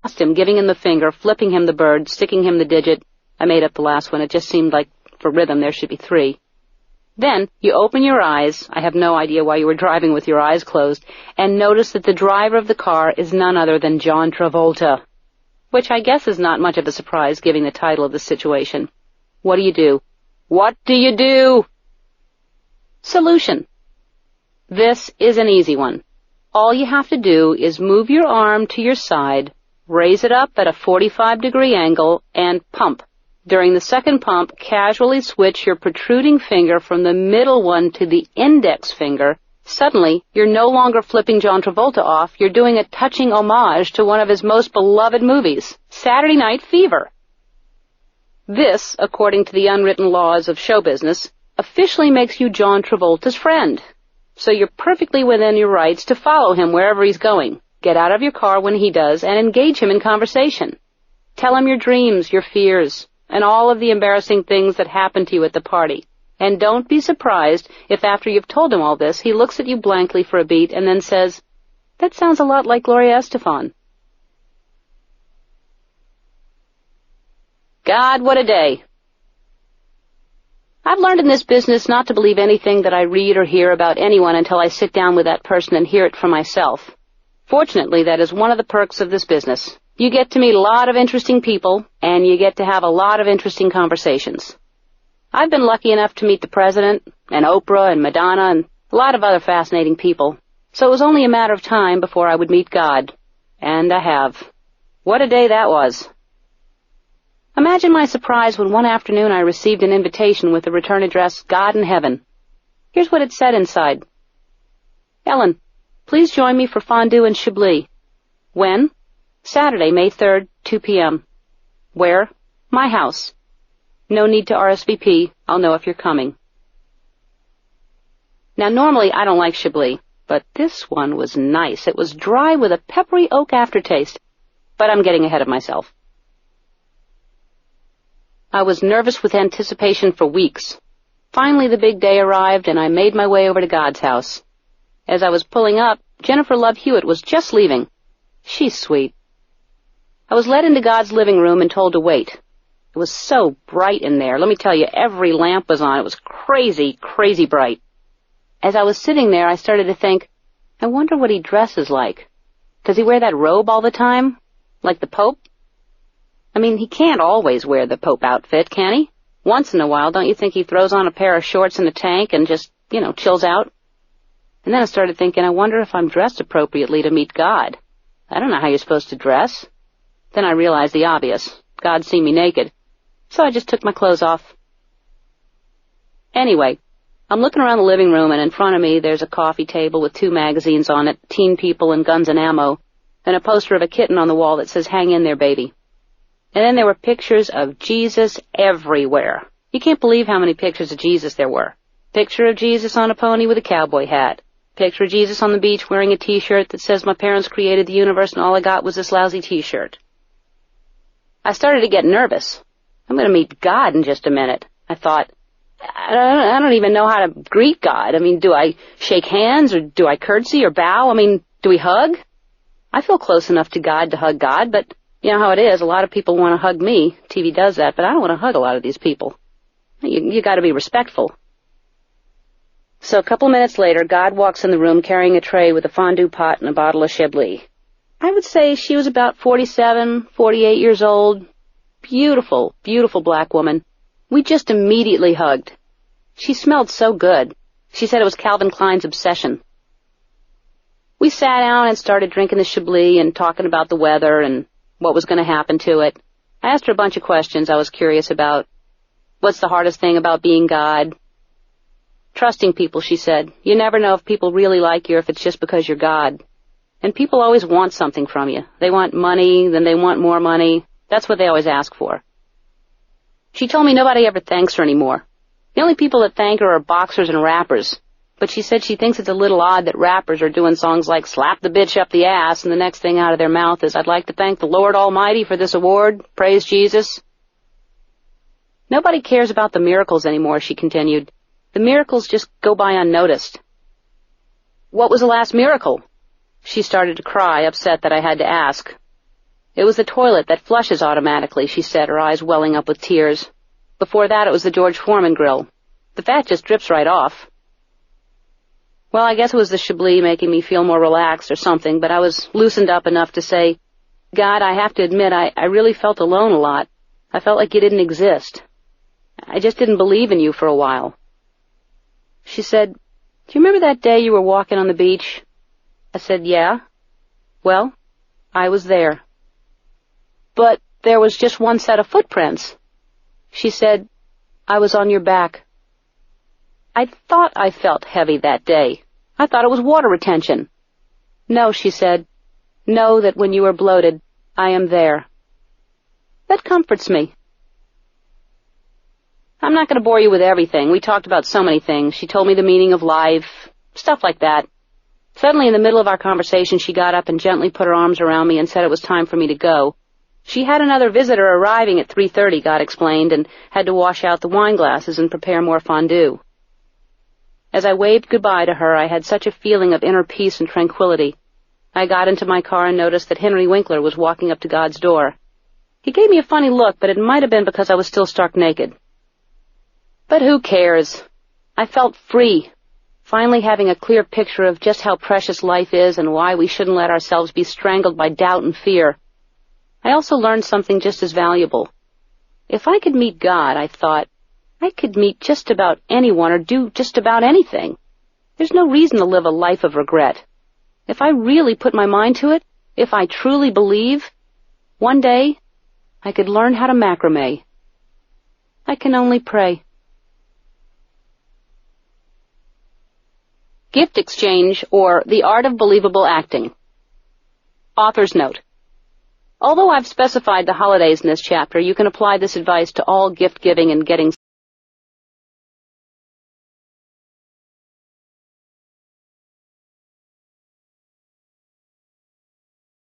Past him, giving him the finger, flipping him the bird, sticking him the digit. I made up the last one. It just seemed like for rhythm there should be 3. Then you open your eyes, I have no idea why you were driving with your eyes closed, and notice that the driver of the car is none other than John Travolta, which I guess is not much of a surprise given the title of the situation. What do you do? What do you do? Solution. This is an easy one. All you have to do is move your arm to your side, raise it up at a 45-degree angle, and pump. During the second pump, casually switch your protruding finger from the middle one to the index finger. Suddenly, you're no longer flipping John Travolta off, you're doing a touching homage to one of his most beloved movies, Saturday Night Fever. This, according to the unwritten laws of show business, officially makes you John Travolta's friend. So you're perfectly within your rights to follow him wherever he's going. Get out of your car when he does and engage him in conversation. Tell him your dreams, your fears, and all of the embarrassing things that happened to you at the party. And don't be surprised if after you've told him all this, he looks at you blankly for a beat and then says, "That sounds a lot like Gloria Estefan." God, what a day. I've learned in this business not to believe anything that I read or hear about anyone until I sit down with that person and hear it for myself. Fortunately, that is one of the perks of this business. You get to meet a lot of interesting people, and you get to have a lot of interesting conversations. I've been lucky enough to meet the President, and Oprah, and Madonna, and a lot of other fascinating people. So it was only a matter of time before I would meet God. And I have. What a day that was. Imagine my surprise when one afternoon I received an invitation with the return address, God in Heaven. Here's what it said inside. Ellen, please join me for fondue and Chablis. When? Saturday, May 3rd, 2 p.m. Where? My house. No need to RSVP. I'll know if you're coming. Now, normally I don't like Chablis, but this one was nice. It was dry with a peppery oak aftertaste, but I'm getting ahead of myself. I was nervous with anticipation for weeks. Finally, the big day arrived, and I made my way over to God's house. As I was pulling up, Jennifer Love Hewitt was just leaving. She's sweet. I was led into God's living room and told to wait. It was so bright in there. Let me tell you, every lamp was on. It was crazy, crazy bright. As I was sitting there, I started to think, I wonder what he dresses like. Does he wear that robe all the time? Like the Pope? I mean, he can't always wear the Pope outfit, can he? Once in a while, don't you think he throws on a pair of shorts and a tank and just, chills out? And then I started thinking, I wonder if I'm dressed appropriately to meet God. I don't know how you're supposed to dress. Then I realized the obvious. God'd see me naked. So I just took my clothes off. Anyway, I'm looking around the living room, and in front of me there's a coffee table with 2 magazines on it, Teen People and Guns and Ammo, and a poster of a kitten on the wall that says, Hang in there, baby. And then there were pictures of Jesus everywhere. You can't believe how many pictures of Jesus there were. Picture of Jesus on a pony with a cowboy hat. Picture of Jesus on the beach wearing a T-shirt that says, My parents created the universe and all I got was this lousy T-shirt. I started to get nervous. I'm going to meet God in just a minute. I thought, I don't even know how to greet God. I mean, do I shake hands or do I curtsy or bow? I mean, do we hug? I feel close enough to God to hug God, but you know how it is. A lot of people want to hug me. TV does that, but I don't want to hug a lot of these people. You got to be respectful. So a couple minutes later, God walks in the room carrying a tray with a fondue pot and a bottle of Chablis. I would say she was about 47, 48 years old. Beautiful, beautiful black woman. We just immediately hugged. She smelled so good. She said it was Calvin Klein's obsession. We sat down and started drinking the Chablis and talking about the weather and what was going to happen to it. I asked her a bunch of questions I was curious about. What's the hardest thing about being God? Trusting people, she said. You never know if people really like you or if it's just because you're God. And people always want something from you. They want money, then they want more money. That's what they always ask for. She told me nobody ever thanks her anymore. The only people that thank her are boxers and rappers. But she said she thinks it's a little odd that rappers are doing songs like Slap the Bitch Up the Ass, and the next thing out of their mouth is, I'd like to thank the Lord Almighty for this award. Praise Jesus. Nobody cares about the miracles anymore, she continued. The miracles just go by unnoticed. What was the last miracle? She started to cry, upset that I had to ask. It was the toilet that flushes automatically, she said, her eyes welling up with tears. Before that, it was the George Foreman grill. The fat just drips right off. Well, I guess it was the Chablis making me feel more relaxed or something, but I was loosened up enough to say, God, I have to admit, I really felt alone a lot. I felt like you didn't exist. I just didn't believe in you for a while. She said, do you remember that day you were walking on the beach? I said, yeah. Well, I was there. But there was just one set of footprints. She said, I was on your back. I thought I felt heavy that day. I thought it was water retention. No, she said, know that when you are bloated, I am there. That comforts me. I'm not going to bore you with everything. We talked about so many things. She told me the meaning of life, stuff like that. Suddenly, in the middle of our conversation, she got up and gently put her arms around me and said it was time for me to go. She had another visitor arriving at 3:30, God explained, and had to wash out the wine glasses and prepare more fondue. As I waved goodbye to her, I had such a feeling of inner peace and tranquility. I got into my car and noticed that Henry Winkler was walking up to God's door. He gave me a funny look, but it might have been because I was still stark naked. But who cares? I felt free, finally having a clear picture of just how precious life is and why we shouldn't let ourselves be strangled by doubt and fear. I also learned something just as valuable. If I could meet God, I thought, I could meet just about anyone or do just about anything. There's no reason to live a life of regret. If I really put my mind to it, if I truly believe, one day I could learn how to macrame. I can only pray. Gift exchange, or the art of believable acting. Author's note. Although I've specified the holidays in this chapter, you can apply this advice to all gift-giving and getting